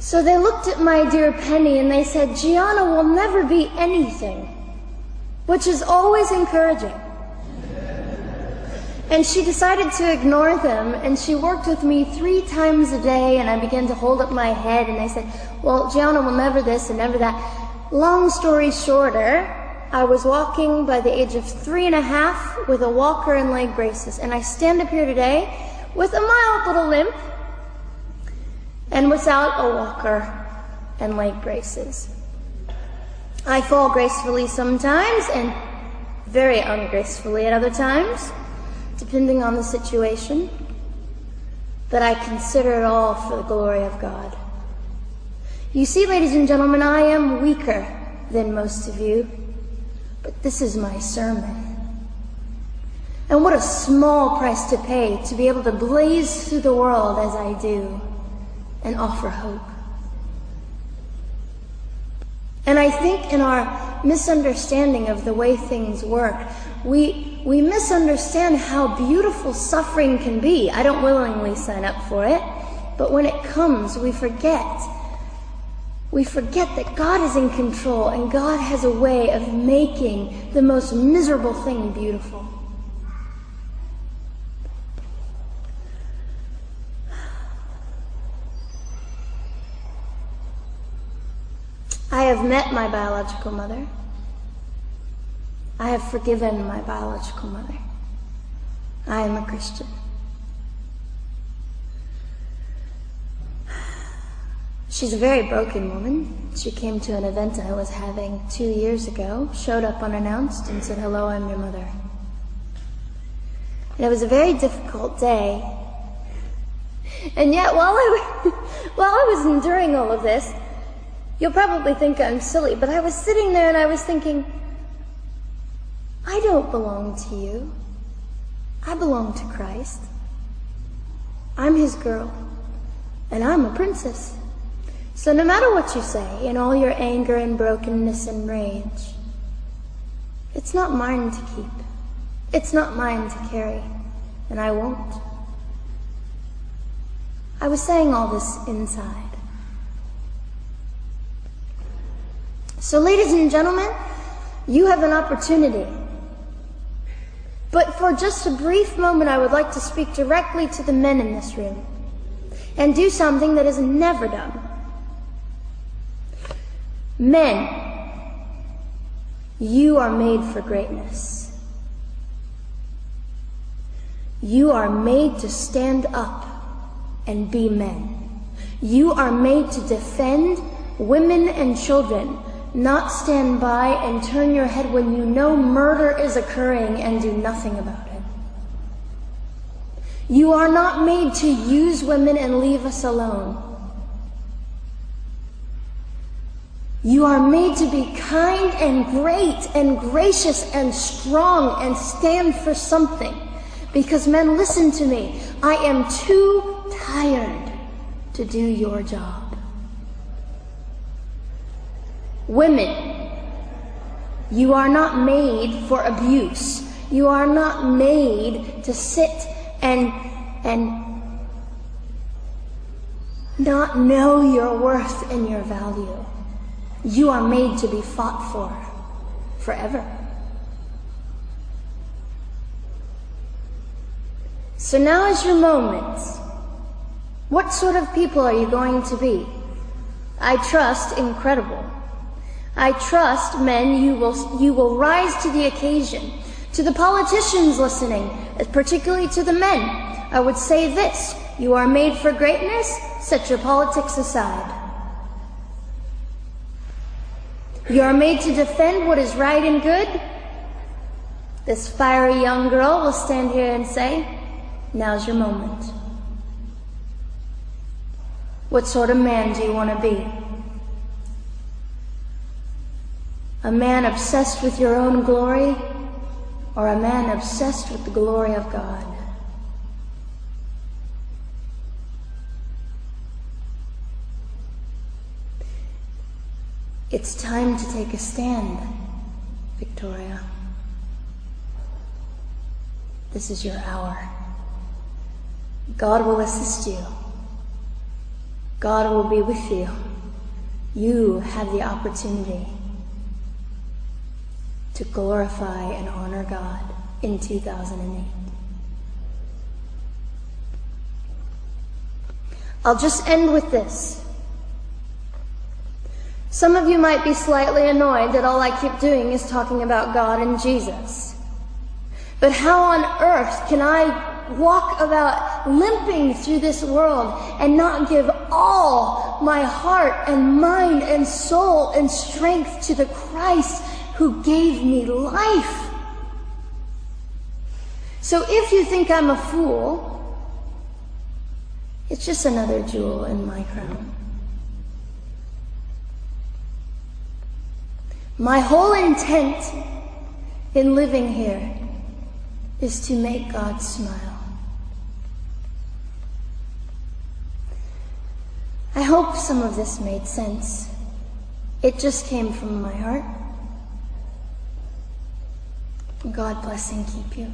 So they looked at my dear Penny and they said, Gianna will never be anything, which is always encouraging. And she decided to ignore them, and she worked with me 3 times a day, and I began to hold up my head, and they said, well, Gianna will never this and never that. Long story shorter, I was walking by the age of 3.5 with a walker and leg braces, and I stand up here today with a mild little limp and without a walker and leg braces. I fall gracefully sometimes and very ungracefully at other times, depending on the situation, but I consider it all for the glory of God. You see, ladies and gentlemen, I am weaker than most of you, but this is my sermon. And what a small price to pay to be able to blaze through the world as I do and offer hope. And I think in our misunderstanding of the way things work, we misunderstand how beautiful suffering can be. I don't willingly sign up for it, but when it comes, we forget. We forget that God is in control and God has a way of making the most miserable thing beautiful. I have met my biological mother. I have forgiven my biological mother. I am a Christian. She's a very broken woman. She came to an event I was having 2 years ago, showed up unannounced, and said, hello, I'm your mother. And it was a very difficult day. And yet, while I was enduring all of this, you'll probably think I'm silly, but I was sitting there and I was thinking, I don't belong to you. I belong to Christ. I'm his girl, and I'm a princess. So no matter what you say, in all your anger and brokenness and rage, it's not mine to keep. It's not mine to carry, and I won't. I was saying all this inside. So ladies and gentlemen, you have an opportunity. But for just a brief moment, I would like to speak directly to the men in this room and do something that is never done. Men, you are made for greatness. You are made to stand up and be men. You are made to defend women and children, not stand by and turn your head when you know murder is occurring and do nothing about it. You are not made to use women and leave us alone. You are made to be kind and great and gracious and strong and stand for something. Because men, listen to me. I am too tired to do your job. Women, you are not made for abuse. You are not made to sit and not know your worth and your value. You are made to be fought for forever. So now is your moment. What sort of people are you going to be? I trust incredible. I trust, men, you will rise to the occasion. To the politicians listening, particularly to the men, I would say this: you are made for greatness. Set your politics aside. You are made to defend what is right and good. This fiery young girl will stand here and say, now's your moment. What sort of man do you want to be? A man obsessed with your own glory, or a man obsessed with the glory of God? It's time to take a stand, Victoria. This is your hour. God will assist you. God will be with you. You have the opportunity to glorify and honor God in 2008. I'll just end with this. Some of you might be slightly annoyed that all I keep doing is talking about God and Jesus. But how on earth can I walk about limping through this world and not give all my heart and mind and soul and strength to the Christ who gave me life? So if you think I'm a fool, it's just another jewel in my crown. My whole intent in living here is to make God smile. I hope some of this made sense. It just came from my heart. God bless and keep you.